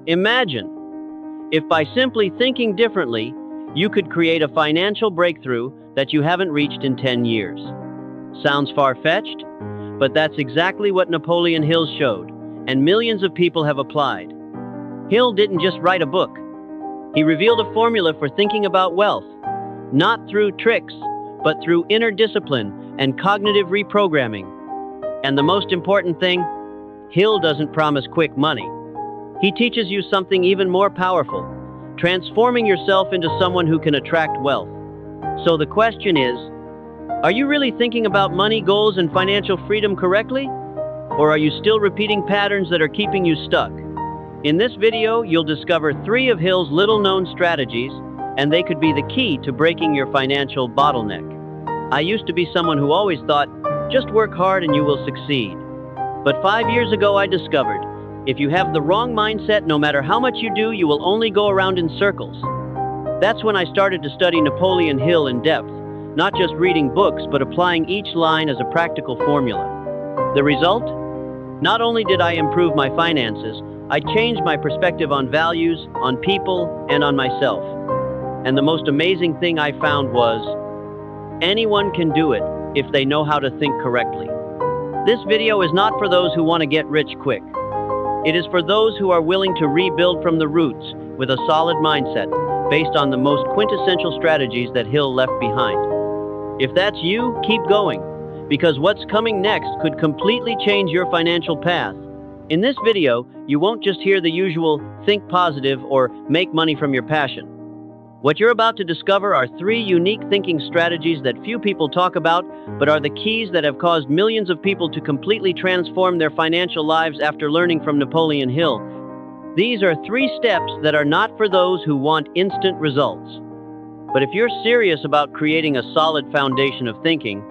Imagine if by simply thinking differently, you could create a financial breakthrough that you haven't reached in 10 years. Sounds far-fetched? But that's exactly what Napoleon Hill showed, and millions of people have applied. Hill didn't just write a book. He revealed a formula for thinking about wealth, not through tricks, but through inner discipline and cognitive reprogramming. And the most important thing, Hill doesn't promise quick money. He teaches you something even more powerful, transforming yourself into someone who can attract wealth. So the question is, are you really thinking about money goals and financial freedom correctly? Or are you still repeating patterns that are keeping you stuck? In this video, you'll discover 3 of Hill's little-known strategies, and they could be the key to breaking your financial bottleneck. I used to be someone who always thought, just work hard and you will succeed. But 5 years ago, I discovered, if you have the wrong mindset, no matter how much you do, you will only go around in circles. That's when I started to study Napoleon Hill in depth, not just reading books, but applying each line as a practical formula. The result? Not only did I improve my finances, I changed my perspective on values, on people, and on myself. And the most amazing thing I found was, anyone can do it if they know how to think correctly. This video is not for those who want to get rich quick. It is for those who are willing to rebuild from the roots with a solid mindset based on the most quintessential strategies that Hill left behind. If that's you, keep going, because what's coming next could completely change your financial path. In this video, you won't just hear the usual think positive or make money from your passion. What you're about to discover are 3 unique thinking strategies that few people talk about, but are the keys that have caused millions of people to completely transform their financial lives after learning from Napoleon Hill. These are 3 steps that are not for those who want instant results. But if you're serious about creating a solid foundation of thinking,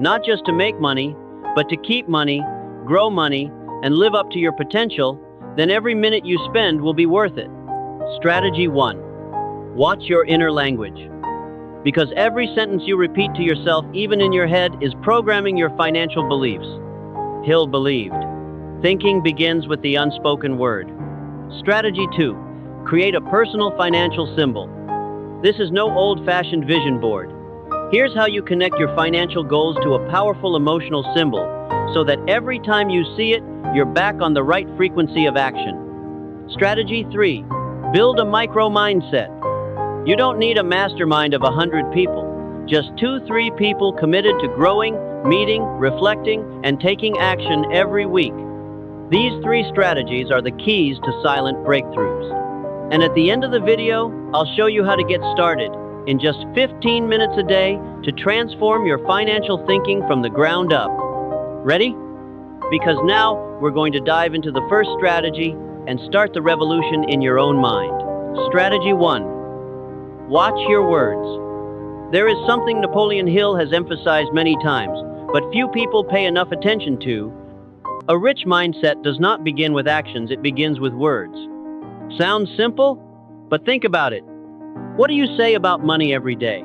not just to make money, but to keep money, grow money, and live up to your potential, then every minute you spend will be worth it. Strategy 1. Watch your inner language. Because every sentence you repeat to yourself, even in your head, is programming your financial beliefs. Hill believed, thinking begins with the unspoken word. Strategy 2. Create a personal financial symbol. This is no old-fashioned vision board. Here's how you connect your financial goals to a powerful emotional symbol, so that every time you see it, you're back on the right frequency of action. Strategy 3. Build a micro-mindset. You don't need a mastermind of 100 people, just 2-3 people committed to growing, meeting, reflecting, and taking action every week. These 3 strategies are the keys to silent breakthroughs. And at the end of the video, I'll show you how to get started in just 15 minutes a day to transform your financial thinking from the ground up. Ready? Because now we're going to dive into the first strategy and start the revolution in your own mind. Strategy 1. Watch your words. There is something Napoleon Hill has emphasized many times, but few people pay enough attention to. A rich mindset does not begin with actions, it begins with words. Sounds simple? But think about it. What do you say about money every day?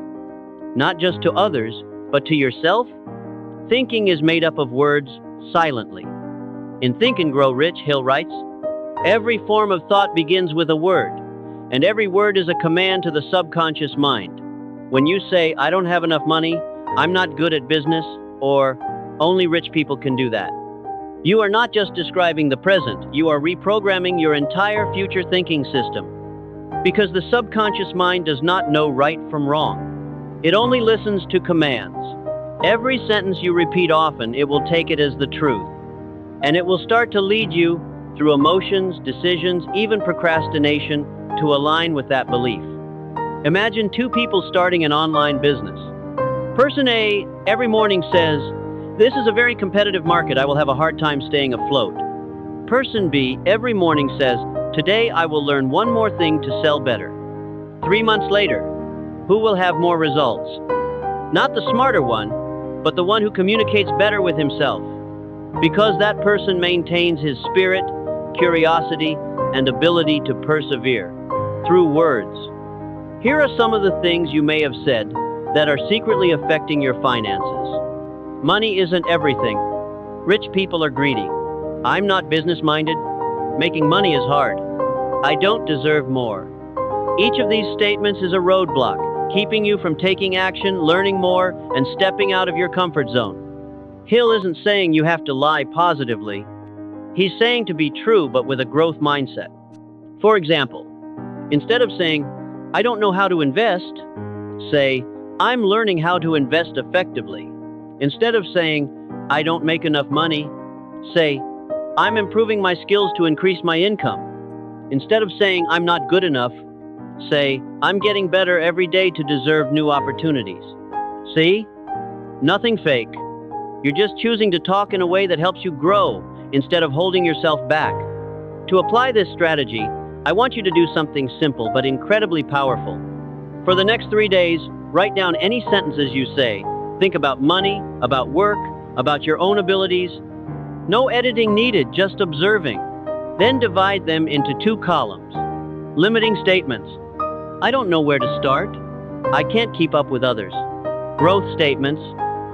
Not just to others, but to yourself? Thinking is made up of words silently. In Think and Grow Rich, Hill writes, every form of thought begins with a word, and every word is a command to the subconscious mind. When you say, I don't have enough money, I'm not good at business, or only rich people can do that, you are not just describing the present, you are reprogramming your entire future thinking system. Because the subconscious mind does not know right from wrong. It only listens to commands. Every sentence you repeat often, it will take it as the truth. And it will start to lead you through emotions, decisions, even procrastination to align with that belief. Imagine 2 people starting an online business. Person A every morning says, this is a very competitive market, I will have a hard time staying afloat. Person B every morning says, today I will learn one more thing to sell better. 3 months later, who will have more results? Not the smarter one, but the one who communicates better with himself. Because that person maintains his spirit, curiosity, and ability to persevere through words. Here are some of the things you may have said that are secretly affecting your finances. Money isn't everything. Rich people are greedy. I'm not business-minded. Making money is hard. I don't deserve more. Each of these statements is a roadblock, keeping you from taking action, learning more, and stepping out of your comfort zone. Hill isn't saying you have to lie positively. He's saying to be true but with a growth mindset. For example, instead of saying, I don't know how to invest, say, I'm learning how to invest effectively. Instead of saying, I don't make enough money, say, I'm improving my skills to increase my income. Instead of saying, I'm not good enough, say, I'm getting better every day to deserve new opportunities. See? Nothing fake. You're just choosing to talk in a way that helps you grow instead of holding yourself back. To apply this strategy, I want you to do something simple but incredibly powerful. For the next 3 days, write down any sentences you say. Think about money, about work, about your own abilities. No editing needed, just observing. Then divide them into 2 columns. Limiting statements. I don't know where to start. I can't keep up with others. Growth statements.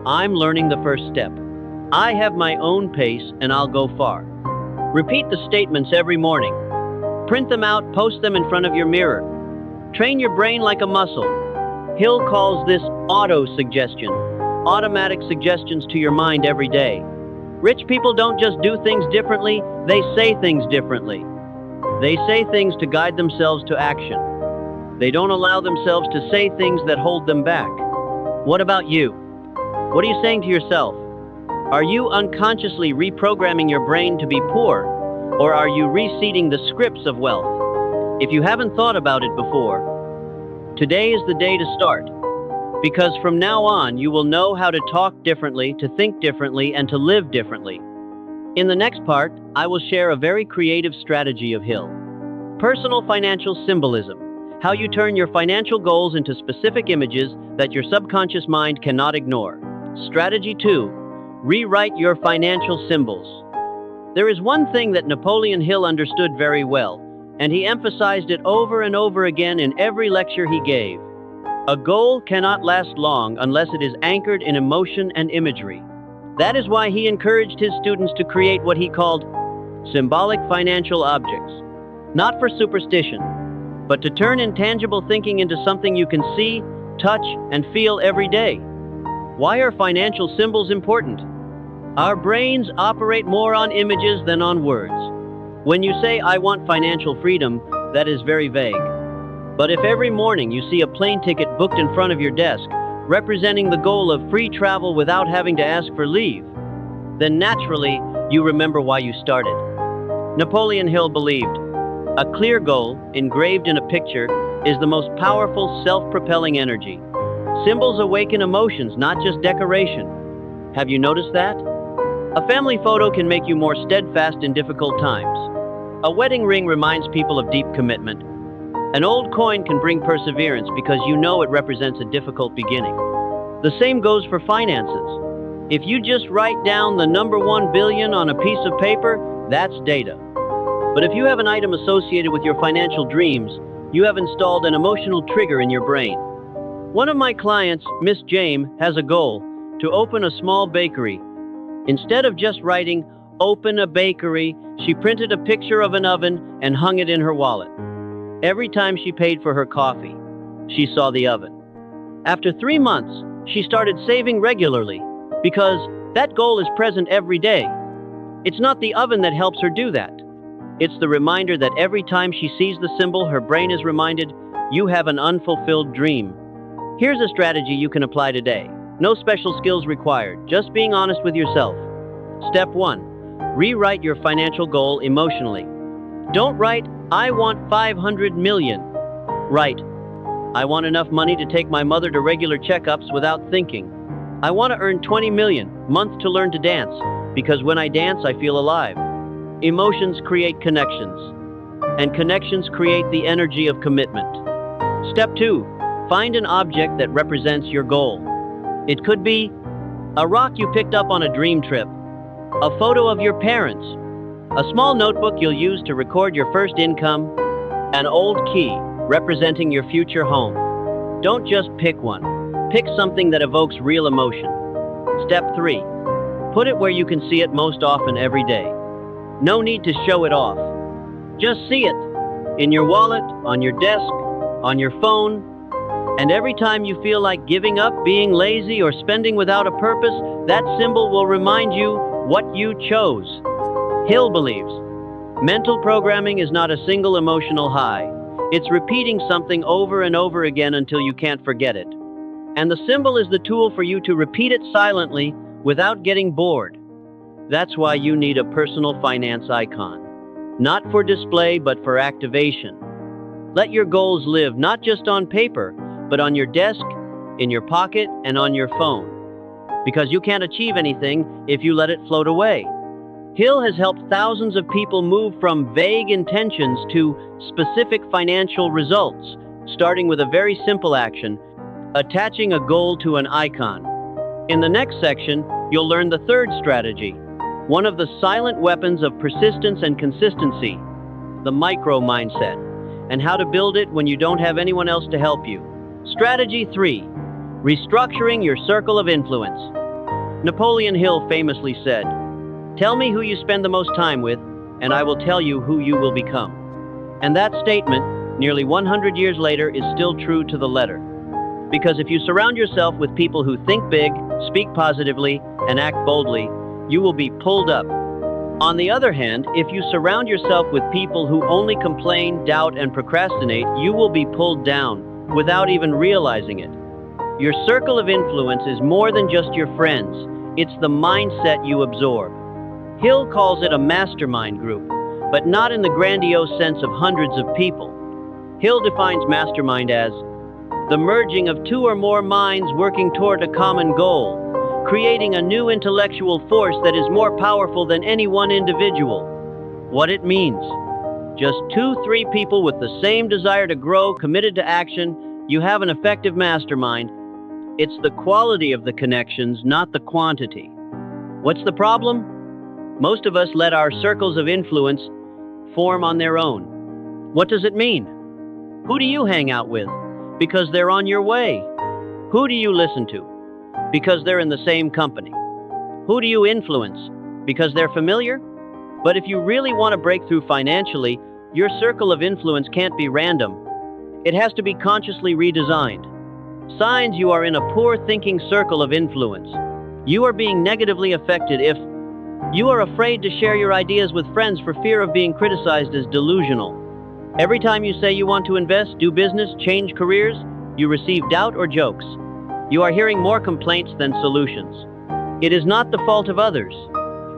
I'm learning the first step. I have my own pace and I'll go far. Repeat the statements every morning. Print them out, post them in front of your mirror. Train your brain like a muscle. Hill calls this auto-suggestion, automatic suggestions to your mind every day. Rich people don't just do things differently, they say things differently. They say things to guide themselves to action. They don't allow themselves to say things that hold them back. What about you? What are you saying to yourself? Are you unconsciously reprogramming your brain to be poor, or are you reseeding the scripts of wealth? If you haven't thought about it before, today is the day to start. Because from now on, you will know how to talk differently, to think differently, and to live differently. In the next part, I will share a very creative strategy of Hill. Personal financial symbolism. How you turn your financial goals into specific images that your subconscious mind cannot ignore. Strategy 2. Rewrite your financial symbols. There is one thing that Napoleon Hill understood very well, and he emphasized it over and over again in every lecture he gave. A goal cannot last long unless it is anchored in emotion and imagery. That is why he encouraged his students to create what he called symbolic financial objects. Not for superstition, but to turn intangible thinking into something you can see, touch, and feel every day. Why are financial symbols important? Our brains operate more on images than on words. When you say, I want financial freedom, that is very vague. But if every morning you see a plane ticket booked in front of your desk, representing the goal of free travel without having to ask for leave, then naturally you remember why you started. Napoleon Hill believed, a clear goal, engraved in a picture, is the most powerful self-propelling energy. Symbols awaken emotions, not just decoration. Have you noticed that? A family photo can make you more steadfast in difficult times. A wedding ring reminds people of deep commitment. An old coin can bring perseverance because you know it represents a difficult beginning. The same goes for finances. If you just write down the number 1 billion on a piece of paper, that's data. But if you have an item associated with your financial dreams, you have installed an emotional trigger in your brain. One of my clients, Miss James, has a goal to open a small bakery. Instead of just writing, open a bakery, she printed a picture of an oven and hung it in her wallet. Every time she paid for her coffee, she saw the oven. After 3 months, she started saving regularly because that goal is present every day. It's not the oven that helps her do that. It's the reminder that every time she sees the symbol, her brain is reminded, you have an unfulfilled dream. Here's a strategy you can apply today. No special skills required, just being honest with yourself. Step 1. Rewrite your financial goal emotionally. Don't write, I want 500 million. Write, I want enough money to take my mother to regular checkups without thinking. I want to earn 20 million months to learn to dance, because when I dance, I feel alive. Emotions create connections, and connections create the energy of commitment. Step 2. Find an object that represents your goal. It could be a rock you picked up on a dream trip, a photo of your parents, a small notebook you'll use to record your first income, an old key representing your future home. Don't just pick one. Pick something that evokes real emotion. Step 3. Put it where you can see it most often every day. No need to show it off. Just see it. In your wallet, on your desk, on your phone, and every time you feel like giving up, being lazy, or spending without a purpose, that symbol will remind you what you chose. Hill believes mental programming is not a single emotional high. It's repeating something over and over again until you can't forget it. And the symbol is the tool for you to repeat it silently without getting bored. That's why you need a personal finance icon. Not for display, but for activation. Let your goals live not just on paper, but on your desk, in your pocket, and on your phone. Because you can't achieve anything if you let it float away. Hill has helped thousands of people move from vague intentions to specific financial results, starting with a very simple action, attaching a goal to an icon. In the next section, you'll learn the third strategy, one of the silent weapons of persistence and consistency, the micro mindset, and how to build it when you don't have anyone else to help you. Strategy 3, restructuring your circle of influence. Napoleon Hill famously said, "Tell me who you spend the most time with, and I will tell you who you will become." And that statement, nearly 100 years later, is still true to the letter. Because if you surround yourself with people who think big, speak positively, and act boldly, you will be pulled up. On the other hand, if you surround yourself with people who only complain, doubt, and procrastinate, you will be pulled down without even realizing it. Your circle of influence is more than just your friends. It's the mindset you absorb. Hill calls it a mastermind group, but not in the grandiose sense of hundreds of people. Hill defines mastermind as the merging of two or more minds working toward a common goal, creating a new intellectual force that is more powerful than any one individual. What it means: just 2-3 people with the same desire to grow, committed to action, you have an effective mastermind. It's the quality of the connections, not the quantity. What's the problem? Most of us let our circles of influence form on their own. What does it mean? Who do you hang out with? Because they're on your way. Who do you listen to? Because they're in the same company. Who do you influence? Because they're familiar? But if you really want to break through financially, your circle of influence can't be random. It has to be consciously redesigned. Signs you are in a poor thinking circle of influence. You are being negatively affected if you are afraid to share your ideas with friends for fear of being criticized as delusional. Every time you say you want to invest, do business, change careers, you receive doubt or jokes. You are hearing more complaints than solutions. It is not the fault of others.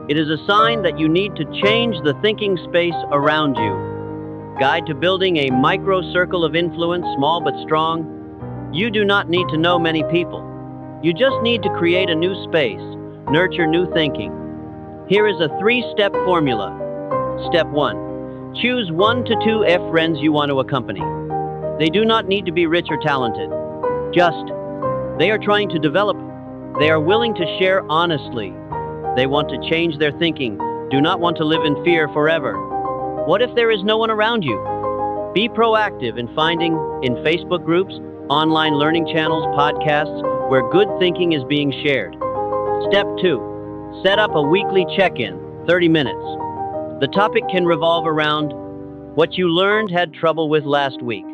It is a sign that you need to change the thinking space around you. Guide to building a micro circle of influence, small but strong. You do not need to know many people. You just need to create a new space, nurture new thinking. Here is a 3-step formula. Step 1. Choose 1 to 2 friends you want to accompany. They do not need to be rich or talented. They are trying to develop. They are willing to share honestly. They want to change their thinking, do not want to live in fear forever. What if there is no one around you? Be proactive in finding in Facebook groups, online learning channels, podcasts, where good thinking is being shared. Step 2. Set up a weekly check-in, 30 minutes. The topic can revolve around what you learned, had trouble with last week,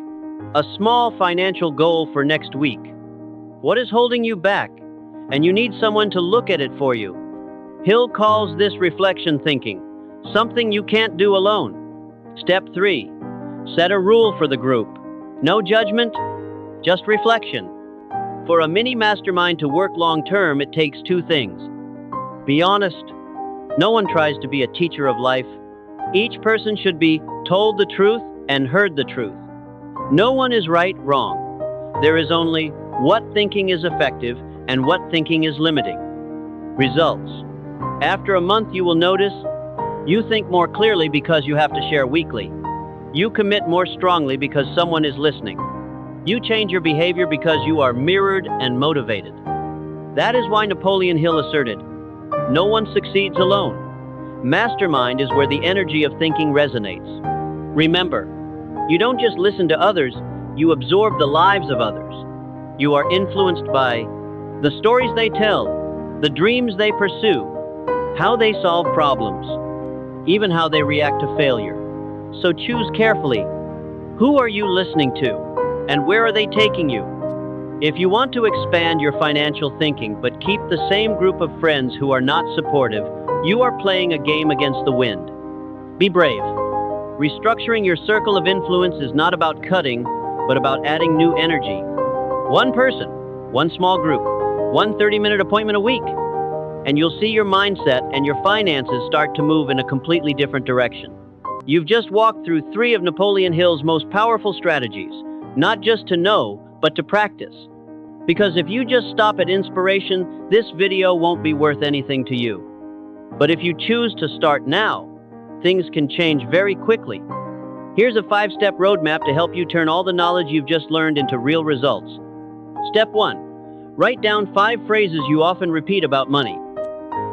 a small financial goal for next week. What is holding you back? And you need someone to look at it for you. Hill calls this reflection thinking, something you can't do alone. Step 3. Set a rule for the group. No judgment, just reflection. For a mini mastermind to work long-term, it takes 2 things. Be honest. No one tries to be a teacher of life. Each person should be told the truth and heard the truth. No one is right, wrong. There is only what thinking is effective and what thinking is limiting. Results. After a month, you will notice you think more clearly because you have to share weekly. You commit more strongly because someone is listening. You change your behavior because you are mirrored and motivated. That is why Napoleon Hill asserted, no one succeeds alone. Mastermind is where the energy of thinking resonates. Remember, you don't just listen to others, you absorb the lives of others. You are influenced by the stories they tell, the dreams they pursue, how they solve problems, even how they react to failure. So choose carefully. Who are you listening to? And where are they taking you? If you want to expand your financial thinking but keep the same group of friends who are not supportive, you are playing a game against the wind. Be brave. Restructuring your circle of influence is not about cutting, but about adding new energy. One person, one small group, one 30-minute appointment a week, and you'll see your mindset and your finances start to move in a completely different direction. You've just walked through 3 of Napoleon Hill's most powerful strategies, not just to know, but to practice. Because if you just stop at inspiration, this video won't be worth anything to you. But if you choose to start now, things can change very quickly. Here's a 5-step roadmap to help you turn all the knowledge you've just learned into real results. Step 1. Write down 5 phrases you often repeat about money.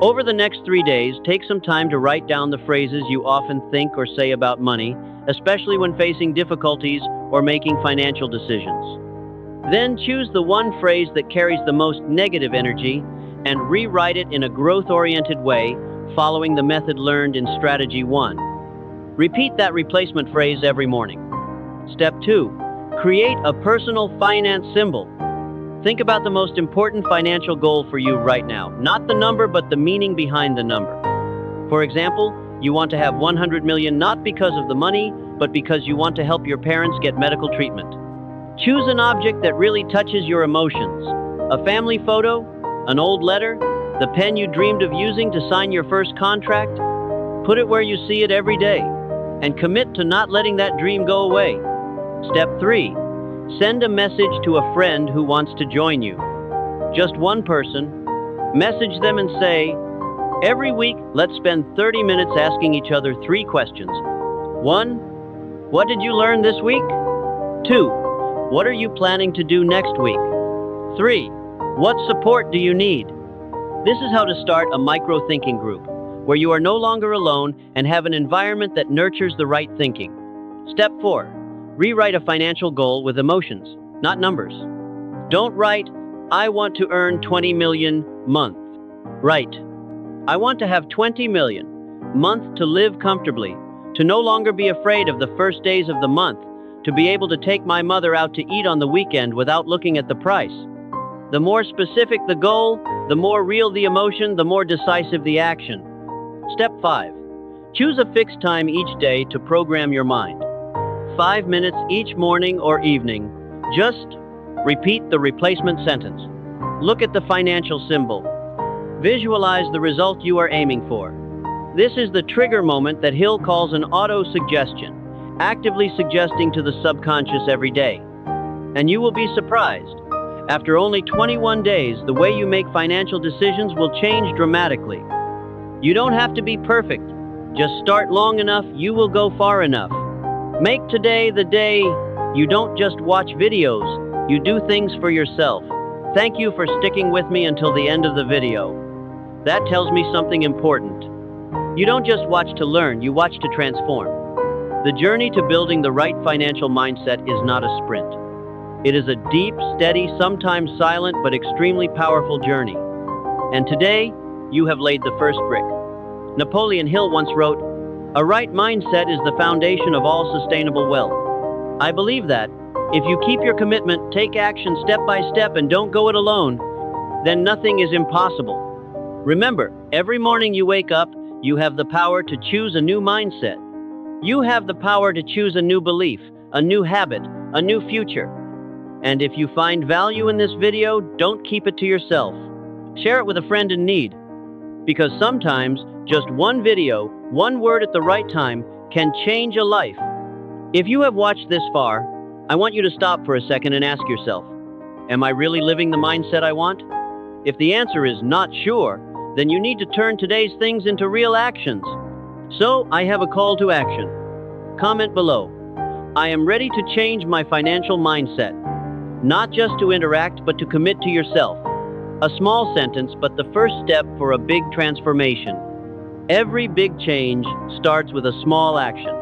Over the next 3 days, take some time to write down the phrases you often think or say about money, especially when facing difficulties or making financial decisions. Then choose the one phrase that carries the most negative energy and rewrite it in a growth-oriented way, following the method learned in Strategy 1. Repeat that replacement phrase every morning. Step 2. Create a personal finance symbol. Think about the most important financial goal for you right now. Not the number, but the meaning behind the number. For example, you want to have 100 million not because of the money, but because you want to help your parents get medical treatment. Choose an object that really touches your emotions. A family photo, an old letter, the pen you dreamed of using to sign your first contract. Put it where you see it every day, and commit to not letting that dream go away. Step 3. Send a message to a friend who wants to join you. Just one person. Message them and say, every week, let's spend 30 minutes asking each other 3 questions. 1. What did you learn this week? 2. What are you planning to do next week? 3. What support do you need? This is how to start a micro-thinking group, where you are no longer alone and have an environment that nurtures the right thinking. Step 4. Rewrite a financial goal with emotions, not numbers. Don't write, I want to earn 20 million month. Write, I want to have 20 million month to live comfortably, to no longer be afraid of the first days of the month, to be able to take my mother out to eat on the weekend without looking at the price. The more specific the goal, the more real the emotion, the more decisive the action. Step 5. Choose a fixed time each day to program your mind. 5 minutes each morning or evening. Just repeat the replacement sentence. Look at the financial symbol. Visualize the result you are aiming for. This is the trigger moment that Hill calls an auto-suggestion, actively suggesting to the subconscious every day. And you will be surprised. After only 21 days, the way you make financial decisions will change dramatically. You don't have to be perfect. Just start long enough, you will go far enough. Make today the day you don't just watch videos, you do things for yourself. Thank you for sticking with me until the end of the video. That tells me something important. You don't just watch to learn, you watch to transform. The journey to building the right financial mindset is not a sprint. It is a deep, steady, sometimes silent, but extremely powerful journey. And today, you have laid the first brick. Napoleon Hill once wrote, a right mindset is the foundation of all sustainable wealth. I believe that if you keep your commitment, take action step by step, and don't go it alone, then nothing is impossible. Remember, every morning you wake up, you have the power to choose a new mindset. You have the power to choose a new belief, a new habit, a new future. And if you find value in this video, don't keep it to yourself. Share it with a friend in need. Because sometimes, just one video, one word at the right time, can change a life. If you have watched this far, I want you to stop for a second and ask yourself, am I really living the mindset I want? If the answer is not sure, then you need to turn today's things into real actions. So, I have a call to action. Comment below. I am ready to change my financial mindset. Not just to interact, but to commit to yourself. A small sentence, but the first step for a big transformation. Every big change starts with a small action.